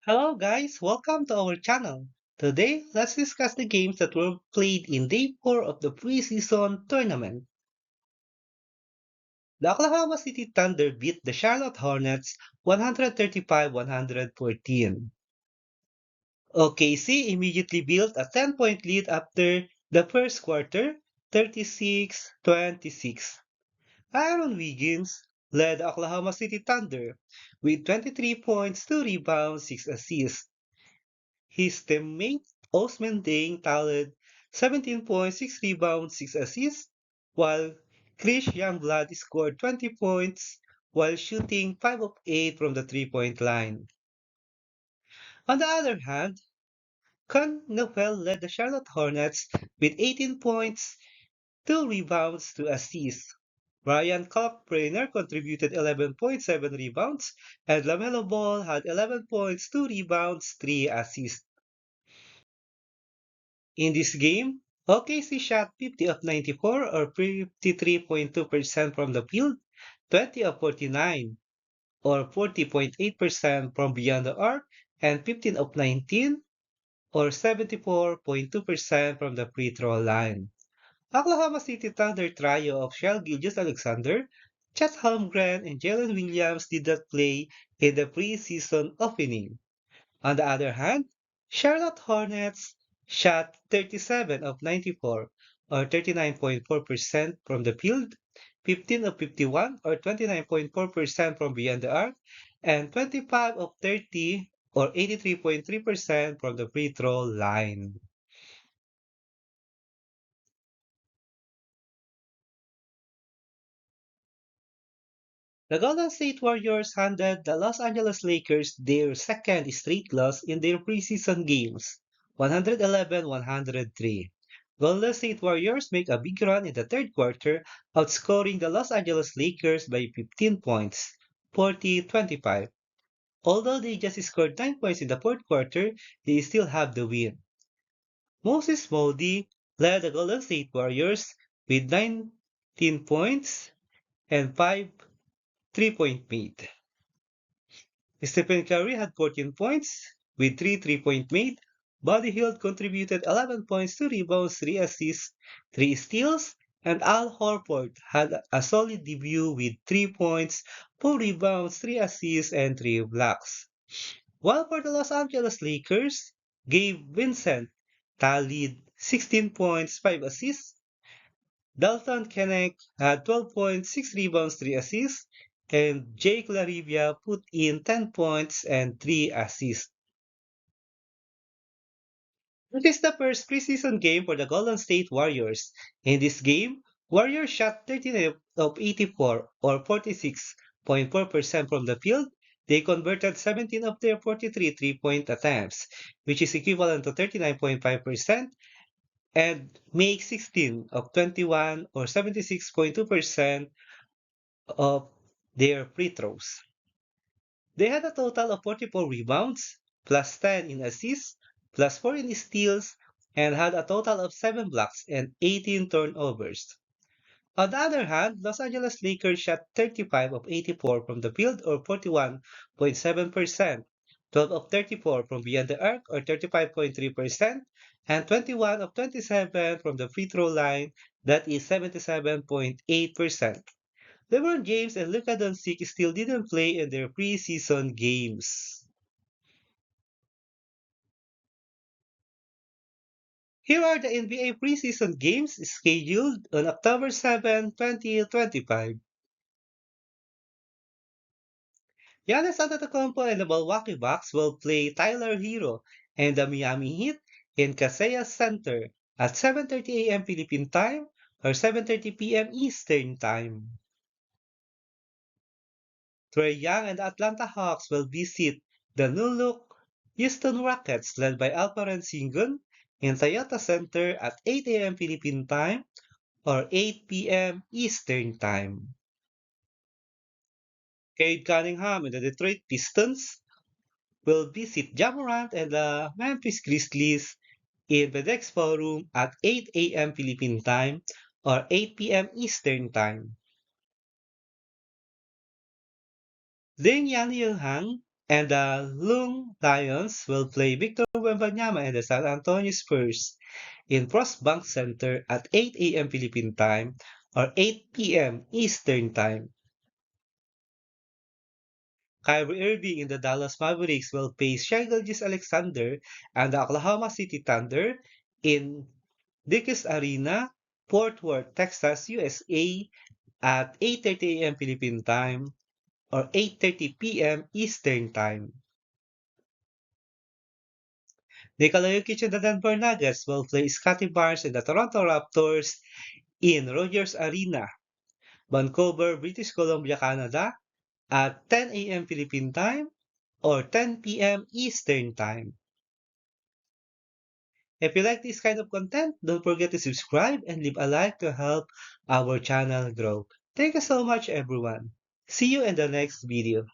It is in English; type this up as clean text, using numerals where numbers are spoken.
Hello guys, welcome to our channel. Today, let's discuss the games that were played in day 4 of the preseason tournament. The Oklahoma City Thunder beat the Charlotte Hornets 135-114. OKC immediately built a 10-point lead after the first quarter, 36-26. Aaron Wiggins led the Oklahoma City Thunder with 23 points, 2 rebounds, 6 assists. His teammate Osman Deng tallied 17 points, 6 rebounds, 6 assists, while Chris Youngblood scored 20 points while shooting 5 of 8 from the 3-point line. On the other hand, Con Novel led the Charlotte Hornets with 18 points, 2 rebounds, 2 assists. Ryan Kalkbrenner contributed 11.7 rebounds, and LaMelo Ball had 11 points, 2 rebounds, 3 assists. In this game, OKC shot 50 of 94 or 53.2% from the field, 20 of 49 or 40.8% from beyond the arc, and 15 of 19 or 74.2% from the free throw line. Oklahoma City Thunder trio of Shell Gilgeous-Alexander, Chet Holmgren, and Jalen Williams did not play in the preseason opening. On the other hand, Charlotte Hornets shot 37 of 94 or 39.4% from the field, 15 of 51 or 29.4% from beyond the arc, and 25 of 30 or 83.3% from the free throw line. The Golden State Warriors handed the Los Angeles Lakers their second straight loss in their preseason games, 111-103. Golden State Warriors make a big run in the third quarter, outscoring the Los Angeles Lakers by 15 points, 40-25. Although they just scored 9 points in the fourth quarter, they still have the win. Moses Moody led the Golden State Warriors with 19 points and 5 3-point made. Stephen Curry had 14 points with 3 3-point made. Buddy Hield contributed 11 points, 2 rebounds, 3 assists, 3 steals, and Al Horford had a solid debut with 3 points, 4 rebounds, 3 assists, and 3 blocks. While for the Los Angeles Lakers, Gabe Vincent tallied 16 points, 5 assists. Dalton Kenneth had 12 points, 6 rebounds, 3 assists, and Jake Larivia put in 10 points and 3 assists. This is the first preseason game for the Golden State Warriors. In this game, Warriors shot 13 of 84 or 46.4% from the field. They converted 17 of their 43 three-point attempts, which is equivalent to 39.5%, and make 16 of 21 or 76.2% of their free throws. They had a total of 44 rebounds, plus 10 in assists, plus 4 in steals, and had a total of 7 blocks and 18 turnovers. On the other hand, Los Angeles Lakers shot 35 of 84 from the field or 41.7%, 12 of 34 from beyond the arc or 35.3%, and 21 of 27 from the free throw line, that is 77.8%. LeBron James and Luka Doncic still didn't play in their preseason games. Here are the NBA preseason games scheduled on October 7, 2025. Giannis Antetokounmpo and the Milwaukee Bucks will play Tyler Hero and the Miami Heat in Kaseya Center at 7:30 a.m. Philippine Time or 7:30 p.m. Eastern Time. Trae Young and the Atlanta Hawks will visit the new-look Houston Rockets led by Alperen Sengun in Toyota Center at 8 a.m. Philippine Time or 8 p.m. Eastern Time. Cade Cunningham and the Detroit Pistons will visit Ja Morant and the Memphis Grizzlies in the Dex Forum at 8 a.m. Philippine Time or 8 p.m. Eastern Time. Deng Yan Hang And the Lung Lions will play Victor Wembanyama and the San Antonio Spurs in Frost Bank Center at 8 a.m. Philippine Time or 8 p.m. Eastern Time. Kyrie Irving in the Dallas Mavericks will face Shai Gilgeous-Alexander and the Oklahoma City Thunder in Dickies Arena, Fort Worth, Texas, USA at 8:30 a.m. Philippine Time or 8:30 p.m. Eastern Time. Nikola Jokic and the Denver Nuggets will play Scottie Barnes and the Toronto Raptors in Rogers Arena, Vancouver, British Columbia, Canada at 10 a.m. Philippine Time or 10 p.m. Eastern Time. If you like this kind of content, don't forget to subscribe and leave a like to help our channel grow. Thank you so much, everyone. See you in the next video.